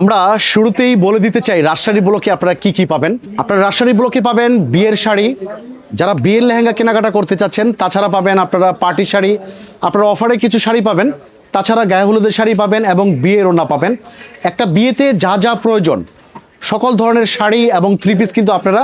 আমরা শুরুতেই বলে দিতে চাই রাজশাহী ব্লকে আপনারা কি কি পাবেন। আপনারা রাজশাহী ব্লকে পাবেন বিয়ের শাড়ি, যারা বিয়ের লেহেঙ্গা কেনাকাটা করতে চাচ্ছেন, তাছাড়া পাবেন আপনারা পার্টি শাড়ি, আপনারা অফারে কিছু শাড়ি পাবেন, তাছাড়া গায়ে হলুদের শাড়ি পাবেন এবং বিয়ের ওড়না পাবেন। একটা বিয়েতে যা যা প্রয়োজন সকল ধরনের শাড়ি এবং থ্রি পিস কিন্তু আপনারা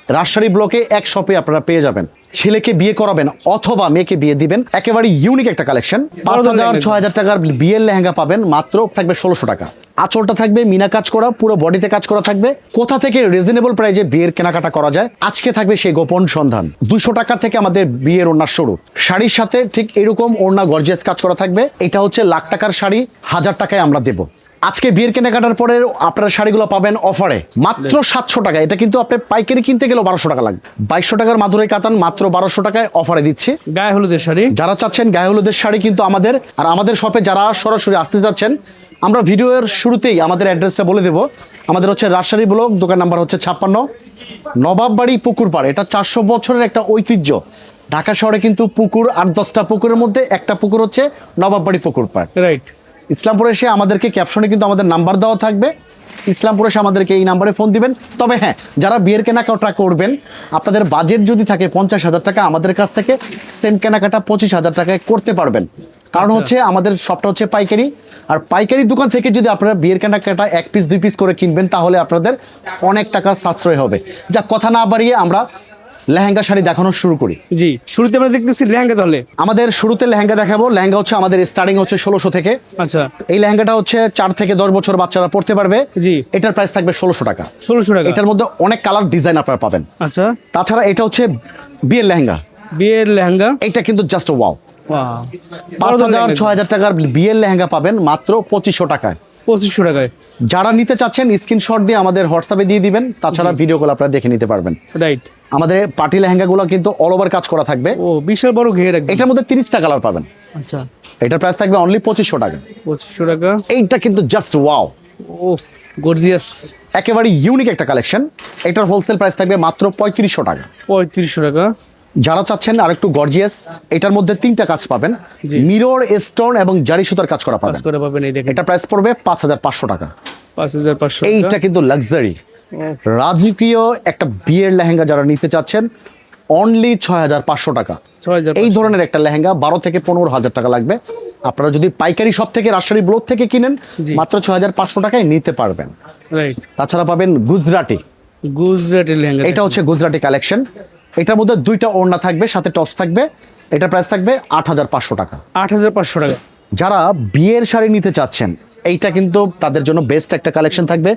রাজশাহী ব্লকে এক শপে আপনারা পেয়ে যাবেন। ছেলেকে বিয়ে করাবেন অথবা মেয়েকে বিয়ে দিবেন, একেবারে ইউনিক একটা কালেকশন। 5,000-6,000 টাকার বিয়ের লেহেঙ্গা পাবেন, মাত্র থাকবে 1600 টাকা। আঁচলটা থাকবে মিনা কাজ করা, পুরো বডিতে কাজ করা থাকবে। কোথা থেকে রিজনেবল প্রাইসে বিয়ের কেনাকাটা করা যায়, আজকে থাকবে সেই গোপন সন্ধান। 200 টাকা থেকে আমাদের বিয়ের ওড়না শুরু। শাড়ির সাথে ঠিক এরকম ওড়না গর্জিয়াস কাজ করা থাকবে। এটা হচ্ছে লাখ টাকার শাড়ি, 1000 টাকায় আমরা দেবো। আজকে বিয়ের কেনাকাটার পরে আপনারা শাড়িগুলো পাবেন অফারে মাত্র 700 টাকা। এটা কিন্তু আপনি পাইকারি কিনতে গেলেও 1200 টাকা লাগবে। 2200 টাকার মাধুরী কাতান মাত্র 1200 টাকায় অফারে দিচ্ছি। গায়ে হলুদের শাড়ি যারা চাচ্ছেন গায়ে হলুদের শাড়ি কিন্তু আমাদের, আর আমাদের শপে যারা সরাসরি আসতে যাচ্ছেন, আমরা ভিডিওর শুরুতেই আমাদের অ্যাড্রেসটা বলে দেব। আমাদের হচ্ছে রাজশাহী ব্লক, দোকান নাম্বার হচ্ছে 56, নবাববাড়ি পুকুর পাড়। এটা 400 বছরের একটা ঐতিহ্য। ঢাকা শহরে কিন্তু পুকুর 8-10টা পুকুরের মধ্যে একটা পুকুর হচ্ছে নবাববাড়ি পুকুর পাড়। রাইট। ইসলামপুরে এসে আমাদেরকে ক্যাপশনে কিন্তু আমাদের নাম্বার দেওয়া থাকবে, ইসলামপুরে এসে আমাদেরকে এই নাম্বারে ফোন দিবেন। তবে হ্যাঁ, যারা বিয়ের কেনাকাটা করবেন, আপনাদের বাজেট যদি থাকে 50,000 টাকা, আমাদের কাছ থেকে সেম কেনাকাটা 25,000 টাকায় করতে পারবেন। কারণ হচ্ছে আমাদের সবটা হচ্ছে পাইকারি, আর পাইকারি দোকান থেকে যদি আপনারা বিয়ের কেনাকাটা 1 পিস 2 পিস করে কিনবেন, তাহলে আপনাদের অনেক টাকা সাশ্রয় হবে। যা কথা না বাড়িয়ে আমরা লেহেঙ্গা শাড়ি দেখানো শুরু করি। জি, শুরুতে আমরা দেখতেছি লেহেঙ্গা। তাহলে আমাদের শুরুতে লেহেঙ্গা দেখাবো। লেহেঙ্গা হচ্ছে আমাদের স্টার্টিং হচ্ছে 1600 থেকে। আচ্ছা, এই লেহেঙ্গাটা হচ্ছে 4 থেকে 10 বছর বাচ্চারা পড়তে পারবে। জি। এটার প্রাইস থাকবে 1600 টাকা। 1600 টাকা। এটার মধ্যে অনেক কালার ডিজাইন আপনারা পাবেন। আচ্ছা, তাছাড়া এটা হচ্ছে বিয়ের লেহেঙ্গা। বিয়ের লেহেঙ্গা। এটা কিন্তু জাস্ট ওয়াও। ওয়াও। 5,000-6,000 টাকার বিয়ের লেহেঙ্গা পাবেন মাত্র 2500 টাকায়। 2500 টাকায়। যারা নিতে চাচ্ছেন স্ক্রিনশট দিয়ে আমাদের হোয়াটসঅ্যাপে দিয়ে দিবেন, তাছাড়া ভিডিও কল আপনারা দেখে নিতে পারবেন। রাইট। আমাদের পার্টি লেহেঙ্গাগুলো কিন্তু অল ওভার কাজ করা থাকবে। ও, বিশাল বড় ঘের একদম। এটার মধ্যে 30টা কালার পাবেন। আচ্ছা, এটার প্রাইস থাকবে অনলি 2500 টাকা। 2500 টাকা। এইটা কিন্তু জাস্ট ওয়াও, ও গর্জিয়াস, একেবারে ইউনিক একটা কালেকশন। এটার হোলসেল প্রাইস থাকবে মাত্র 3500 টাকা। 3500 টাকা। যারা চাচ্ছেন আর একটু গর্জিয়াস, এটার মধ্যে 3টা কাজ পাবেন, জি। মিরর, স্টোন এবং জারি সুতার কাজ করা কাজ পাবেন। করে পাবেন। এই দেখেন, এটা প্রাইস পড়বে 5500 টাকা। 5500 এইটা টাকা। কিন্তু লাক্সারি ও, রাজকীয় একটা বিয়ের লেহেঙ্গা যারা নিতে চাচ্ছেন, অনলি 6500 টাকা। 6500 এই ধরনের একটা লেহেঙ্গা 12 থেকে 15,000 টাকা লাগবে। আপনারা যদি পাইকারি সব থেকে রাজশাহী ব্লক থেকে কিনেন, জি। মাত্র 6500 টাকায় নিতে পারবেন। রাইট। তাছাড়া পাবেন গুজরাটি। গুজরাটি লেহেঙ্গা। এটা হচ্ছে গুজরাটি কালেকশন। এটার মধ্যে 2টা ওড়না থাকবে, সাথে টপস থাকবে। এটা প্রাইস থাকবে 8500 টাকা। 8500 টাকা। যারা বিয়ের শাড়ি নিতে চাচ্ছেন, এইটা কিন্তু তাদের জন্য বেস্ট একটা কালেকশন থাকবে।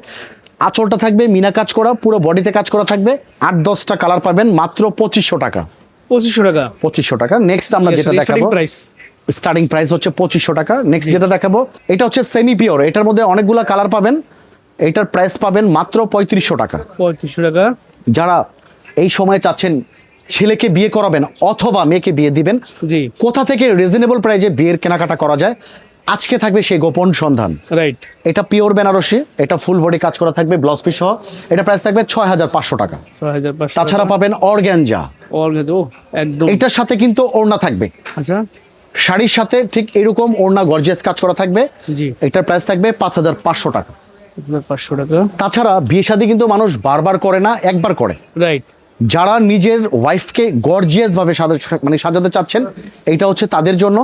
আঁচলটা থাকবে মিনা কাজ করা, পুরো বডিতে কাজ করা থাকবে। 8-10টা কালার পাবেন, মাত্র 2500 টাকা। 2500 টাকা। 2500 টাকা। নেক্সট আমরা যেটা দেখাবো, প্রাইস স্টার্টিং প্রাইস হচ্ছে 2500 টাকা। নেক্সট যেটা দেখাবো, এটা হচ্ছে সেমি পিওর। এটার মধ্যে অনেকগুলো কালার পাবেন। এটার প্রাইস পাবেন মাত্র 3500 টাকা। 3500 টাকা। যারা এই সময় চাচ্ছেন ছেলেকে বিয়ে করাবেন অথবা মেয়েকে বিয়ে দিবেন, জি। কোথা থেকে রিজনেবল প্রাইসে বিয়ের কেনাকাটা করা যায়, আজকে থাকবে সেই গোপন সন্ধান। রাইট। এটা পিওর বেনারসি, এটা ফুল বডি কাজ করা থাকবে, ব্লাউজ পিস সহ। এটা প্রাইস থাকবে 6500 টাকা। 6500। তাছাড়া পাবেন অর্গানজা। ও, একদম। এটার সাথে কিন্তু ওড়না থাকবে। আচ্ছা, শাড়ির সাথে ঠিক এরকম ওড়না গর্জিয়াস কাজ করা থাকবে। জি। এটার প্রাইস থাকবে 5500 টাকা। 5500 টাকা। তাছাড়া বিয়ে শাদী কিন্তু মানুষ বারবার করে না, একবার করে। রাইট। যারা নিজের ওয়াইফকে গর্জিয়াস ভাবে সাজাতে চাচ্ছেন, এইটা হচ্ছে তাদের জন্য।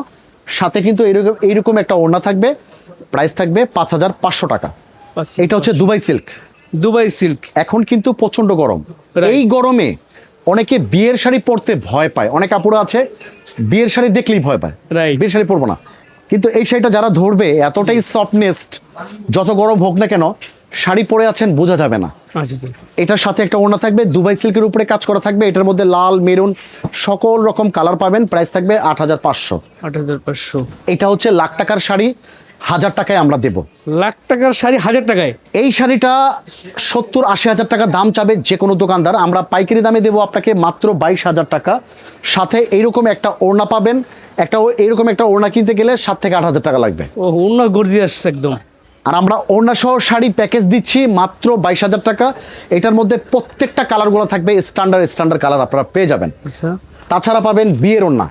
সাথে কিন্তু এইরকম একটা ওড়না থাকবে, প্রাইস থাকবে 5500 টাকা। এটা হচ্ছে দুবাই সিল্ক। Dubai silk. এখন কিন্তু প্রচন্ড গরম। Right. এই গরমে অনেকে বিয়ের শাড়ি পরতে ভয় পায়। অনেক আপুরা আছে বিয়ের শাড়ি দেখলেই ভয় পায়, Right. বিয়ের শাড়ি পরবো না। কিন্তু এই শাড়িটা যারা ধরবে, এতটাই সফটনেসড, যত গরম হোক না কেন শাড়ি পরে আছেন বোঝা যাবে না। আচ্ছা, আচ্ছা। এটার সাথে একটা ওড়না থাকবে, দুবাই সিল্কের উপরে কাজ করা থাকবে। এটার মধ্যে লাল, মেরুন সকল রকম কালার পাবেন। প্রাইস থাকবে 8500। 8500। এটা হচ্ছে লাখ টাকার শাড়ি, 1000 টাকায় আমরা দেব। লাখ টাকার শাড়ি 1000 টাকায়। এই শাড়িটা 70-80 হাজার টাকা দাম চাবে যে কোনো দোকানদার। আমরা পাইকারি দামে দেবো আপনাকে মাত্র 22,000 টাকা। সাথে এইরকম একটা ওড়না পাবেন। এইরকম একটা ওড়না কিনতে গেলে 7 থেকে 8,000 টাকা লাগবে। ও, অন্য গর্জিয়াস একদম। আর আমরা ওড়না সহ শাড়ি প্যাকেজ দিচ্ছি মাত্র 22,000 টাকা। এটার মধ্যে প্রত্যেকটা কালারগুলো থাকবে স্ট্যান্ডার্ড কালার আপনারা পেয়ে যাবেন। আচ্ছা, তাছাড়া পাবেন বিয়ের ওড়না।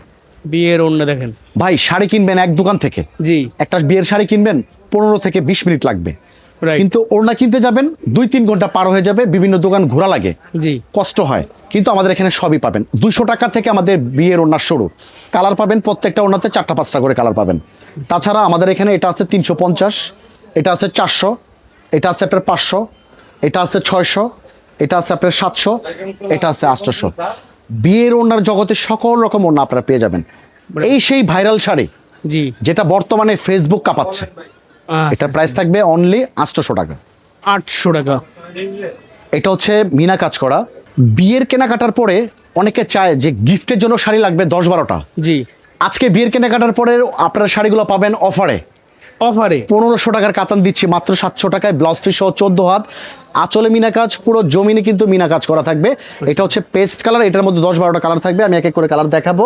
বিয়ের ওড়না দেখেন ভাই, শাড়ি কিনবেন এক দোকান থেকে, জি, একটা বিয়ের শাড়ি কিনবেন 15 থেকে 20 মিনিট লাগবে। Right. কিন্তু ওড়না কিনতে যাবেন 2-3 ঘন্টা পার হয়ে যাবে, বিভিন্ন দোকান ঘোরা লাগে, জি। কষ্ট হয়। কিন্তু আমাদের এখানে সবই পাবেন। 200 টাকা থেকে আমাদের বিয়ের ওড়নার শুরু। কালার পাবেন প্রত্যেকটা ওড়নাতে 4টা-5টা করে কালার পাবেন। তাছাড়া আমাদের এখানে এটা আছে 350, এটা আছে 400, এটা আছে আপনার 500, এটা আছে 600, এটা আছে আপনার 700, এটা আছে 800। বিয়ের ওড়নার জগতে সকল রকম ওড়না আপনারা পেয়ে যাবেন। এই সেই ভাইরাল শাড়ি জি। যেটা বর্তমানে ফেসবুক কাঁপাচ্ছে, এটা প্রাইস থাকবে অনলি 800 টাকা। 800 টাকা। এটা হচ্ছে মিনা কাজ করা। বিয়ের কেনাকাটার পরে অনেকে চায় যে গিফটের জন্য শাড়ি লাগবে 10-12টা। জি। আজকে বিয়ের কেনাকাটার পরে আপনারা শাড়িগুলো পাবেন অফারে। অফারে 1500 টাকার কাতান দিচ্ছি মাত্র 700 টাকায়, ব্লাউজ পিস সহ 14 হাত, আঁচলে মিনা কাজ, পুরো জমিনে কিন্তু মিনা কাজ করা থাকবে। এটা হচ্ছে পেস্ট কালার, এটার মধ্যে 10-12টা কালার থাকবে, আমি এক এক করে কালার দেখাবো।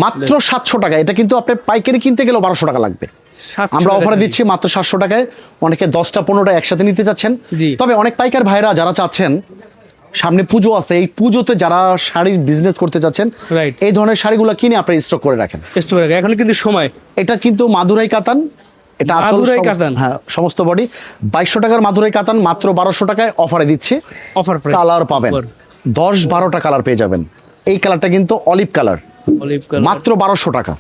মাত্র 700 টাকা। এটা কিন্তু আপনি পাইকারি কিনতে গেলেও 1200 টাকা লাগবে, আমরা অফারে দিচ্ছি মাত্র 700 টাকায়। অনেকে 10টা-15টা একসাথে নিতে চাচ্ছেন, জি। তবে অনেক পাইকার ভাইরা যারা চাচ্ছেন, সামনে পুজো আছে, এই পুজোতে যারা শাড়ির বিজনেস করতে চাচ্ছেন, রাইট। এই ধরনের শাড়িগুলো কিনে আপনি স্টক করে রাখেন। স্টোর টাকা এখন কিন্তু সময়। এটা কিন্তু মাদুরাই কাতান, এটা আঁচল মাদুরাই সব- কাতান। হ্যাঁ, সমস্ত বডি 2200 টাকার মাদুরাই কাতান মাত্র 1200 টাকায় অফারে দিচ্ছি। Offer price. কালার পাবেন 10-12টা কালার পেয়ে যাবেন। এই কালারটা কিন্তু অলিভ কালার, অলিভ কালার মাত্র 1200 টাকা।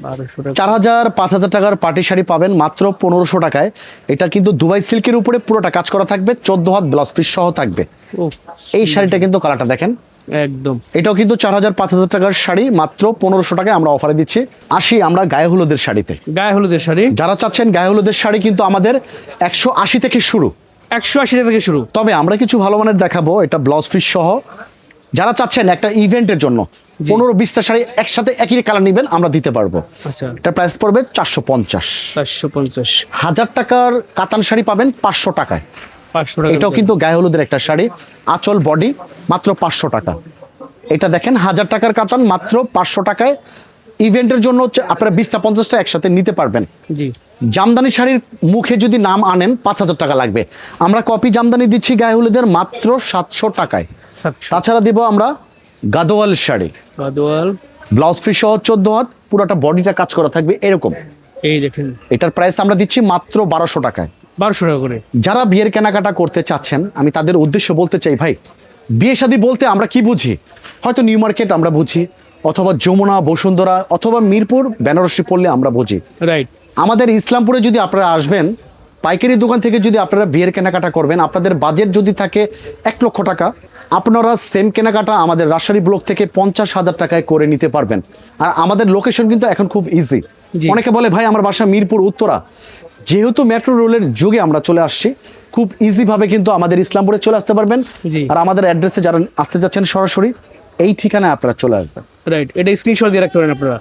1200 টাকা। 4000-5000 টাকার পার্টি শাড়ি পাবেন মাত্র 1500 টাকায়। এটা কিন্তু দুবাই সিল্কের উপরে পুরোটা কাজ করা থাকবে, 14 হাত ব্লাউজ পিস সহ থাকবে। ও এই শাড়িটা কিন্তু কালারটা দেখেন, একদম। এটাও কিন্তু 4000-5000 টাকার শাড়ি মাত্র 1500 টাকায় আমরা অফারে দিচ্ছি। আসি আমরা গায়ে হলুদের শাড়িতে। গায়ে হলুদের শাড়ি যারা চাচ্ছেন গায়ে হলুদের শাড়ি কিন্তু আমাদের 180 থেকে শুরু, 180 থেকে শুরু। তবে আমরা কিছু ভালো মানের দেখাবো। এটা ব্লাউজ পিস সহ, যারা চাচ্ছেন একটা ইভেন্টের জন্য 15-20টা শাড়ি একসাথে একই কালার নেবেন, আমরা দিতে পারবো। আচ্ছা। এটা প্রাইস পড়বে 450। 450। 1000 টাকার কাতান শাড়ি পাবেন 500 টাকায়। 500 টাকা। এটাও কিন্তু গায়ে হলুদের একটা শাড়ি, আঁচল বডি, মাত্র 500 টাকা। এটা দেখেন 1000 টাকার কাতান মাত্র 500 টাকায়। ইভেন্টের জন্য হচ্ছে আপনারা 20টা-50টা একসাথে নিতে পারবেন। জি। জামদানি শাড়ির মুখে যদি নাম আনেন 5000 টাকা লাগবে। আমরা কপি জামদানি দিচ্ছি গায়ে হলুদের মাত্র 700 টাকায়। 700। তাছাড়া দিব আমরা গাদোয়াল শাড়ি, বাদওয়াল। ব্লাউজ পিস সহ 14 হাত, পুরোটা বডিটা কাজ করা থাকবে এরকম। এই দেখেন এটার প্রাইস আমরা দিচ্ছি মাত্র 1200 টাকায়। 1200 টাকা করে। যারা বিয়ের কেনাকাটা করতে চাচ্ছেন, আমি তাদের উদ্দেশ্য বলতে চাই, ভাই বিয়ে শাদী বলতে আমরা কি বুঝি? হয়তো নিউ মার্কেট আমরা বুঝি, অথবা যমুনা, বসুন্ধরা, অথবা মিরপুর, বেনারসি পড়লে আমরা বুঝি। রাইট। আমাদের ইসলামপুরে যদি আপনারা আসবেন, পাইকারি দোকান থেকে যদি আপনারা বিয়ের কেনাকাটা করবেন, আপনাদের বাজেট যদি থাকে 1 লক্ষ টাকা, আপনারা সেম কেনাকাটা আমাদের রাজশাহী ব্লক থেকে 50,000 টাকায় করে নিতে পারবেন। আর আমাদের লোকেশন কিন্তু এখন খুব ইজি। জি। অনেকে বলে ভাই আমার বাসা মিরপুর উত্তরা, যেহেতু মেট্রো রেলের যুগে আমরা চলে আসছি, খুব ইজিভাবে কিন্তু আমাদের ইসলামপুরে চলে আসতে পারবেন। জি। আর আমাদের অ্যাড্রেসে যারা আসতে যাচ্ছেন সরাসরি এই ঠিকানায় আপনারা চলে আসবেন। রাইট। এটা স্ক্রিনশট দিয়ে রাখতে পারেন আপনারা।